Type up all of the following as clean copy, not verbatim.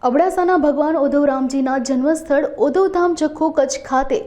અબડાસાના ભગવાન ઉધવરામજીના જન્મસ્થળ ઉધવધામ જખો કચ્છ ખાતે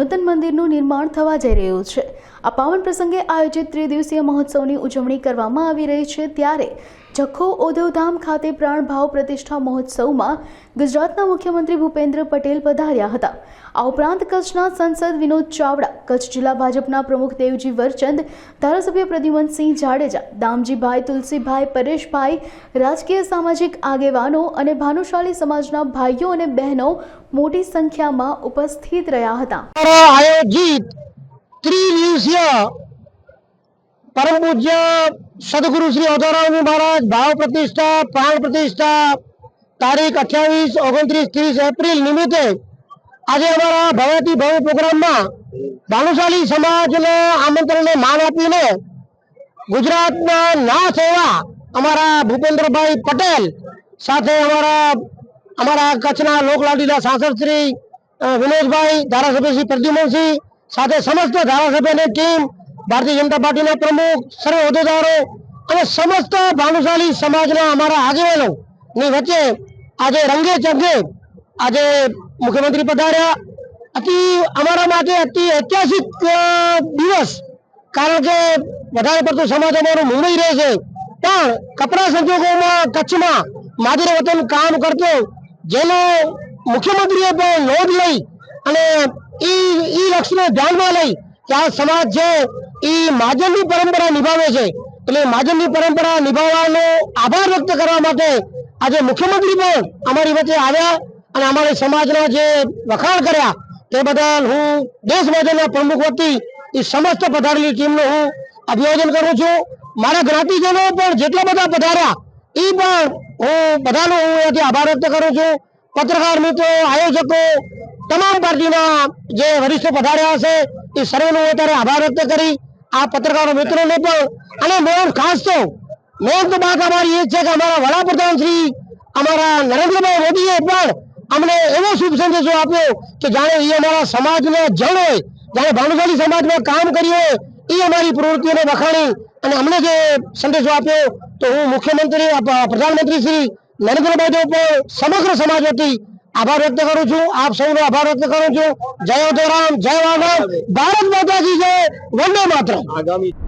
નૂતન મંદિરનું નિર્માણ થવા જઈ રહ્યું છે। આ પાવન પ્રસંગે આયોજિત ત્રિદિવસીય મહોત્સવની ઉજવણી કરવામાં આવી રહી છે। ત્યારે જખો ઉધવધામ ખાતે પ્રાણભાવ પ્રતિષ્ઠા મહોત્સવમાં ગુજરાતના મુખ્યમંત્રી ભૂપેન્દ્ર પટેલ પધાર્યા હતા। આ ઉપરાંત કચ્છના સાંસદ વિનોદ ચાવડા, કચ્છ જિલ્લા ભાજપના પ્રમુખ દેવજી વરચંદ, ધારાસભ્ય પ્રદ્યુમનસિંહ જાડેજા, દામજીભાઈ, તુલસીભાઈ, પરેશભાઈ, રાજકીય સામાજિક આગેવાનો અને ભાનુશાલી સમાજના ભાઈઓ અને બહેનો મોટી સંખ્યામાં ઉપસ્થિત રહ્યા હતા। આયોજિત ત્રિદિવસીય परम पूज्य सदगुरु श्री उधवरामजी महाराज भाव प्रतिष्ठा प्राण प्रतिष्ठा तारीख 28, 29, 30 एप्रिल निमित्ते आज अमरा भव्यती भव्य प्रोग्राम में भानुशाली समाज ने आमंत्रण ने मान आपीने गुजरात में नाथ एवा अमरा भूपेन्द्र भाई पटेल साथे अमरा कच्छना लोकलाडीला सांसद श्री विनोद भाई, धारासभ्य श्री प्रद्युमन सिंह साथे समस्त धारासभ्य ने टीम, भारतीय जनता पार्टी ना प्रमुख, सर्व होद्देदारो और समस्त भानुशाली समाजना अमरा आगेवानो नी वच्चे आज रंगे चंगे आज मुख्यमंत्री पधार्या। अति अमरा माटे अति ऐतिहासिक दिवस, कारण के वधारे पड़तो समाज अमारो मुंबई रहे छे, पण कपरा संजोगोमां कच्छमां मादरे वतन काम करतो जेनो मुख्यमंत्रीए पण नोंध लई अने ई लक्ष्यने ध्यानमां लई के आ समाज छे ई महाजननी परंपरा निभावे छे, એટલે महाजननी परंपरा निभावવાનો आभार व्यक्त કરવા માટે આજે મુખ્યમંત્રી પણ અમારી વચ્ચે આવ્યા અને અમારી સમાજના જે વખાણ કર્યા તે બદલ હું દેશ ભાજપના પ્રમુખ વતી એ સમસ્ત પધારેલી ટીમનો હું અભિવાદન કરું છું। મારા જ્ઞાતિજનો પણ જેટલા બધા પધાર્યા એ પણ હું બધાનો હું અહીંયાથી આભાર વ્યક્ત કરું છું। પત્રકાર મિત્રો, આયોજકો, તમામ પાર્ટીના જે વરિષ્ઠો પધાર્યા હશે એ સર્વનો અત્યારે આભાર વ્યક્ત કરી आ पत्रकारों मित्रों ने मेन खास तो मेन तो बात हमारी ये है कि हमारा वडाप्रधान श्री हमारा नरेंद्र भाई मोदी अमने एवो शुभ संदेशो आप्यो कि जाने ये हमारा समाज ने जड़ हो, जाने भानुशाली समाज में काम करिए ये हमारी प्रवृत्तिओं ने वखाणी अने हमने जे संदेशो आप्यो तो हूँ मुख्यमंत्री प्रधानमंत्री श्री नरेंद्र भाई पर समग्र समाज वती आभार व्यक्त करूं छूं। आप सबनो आभार व्यक्त करूं छूं। जय उधवराम, जय वाघव, भारत माता की जय, वंदे मातरम।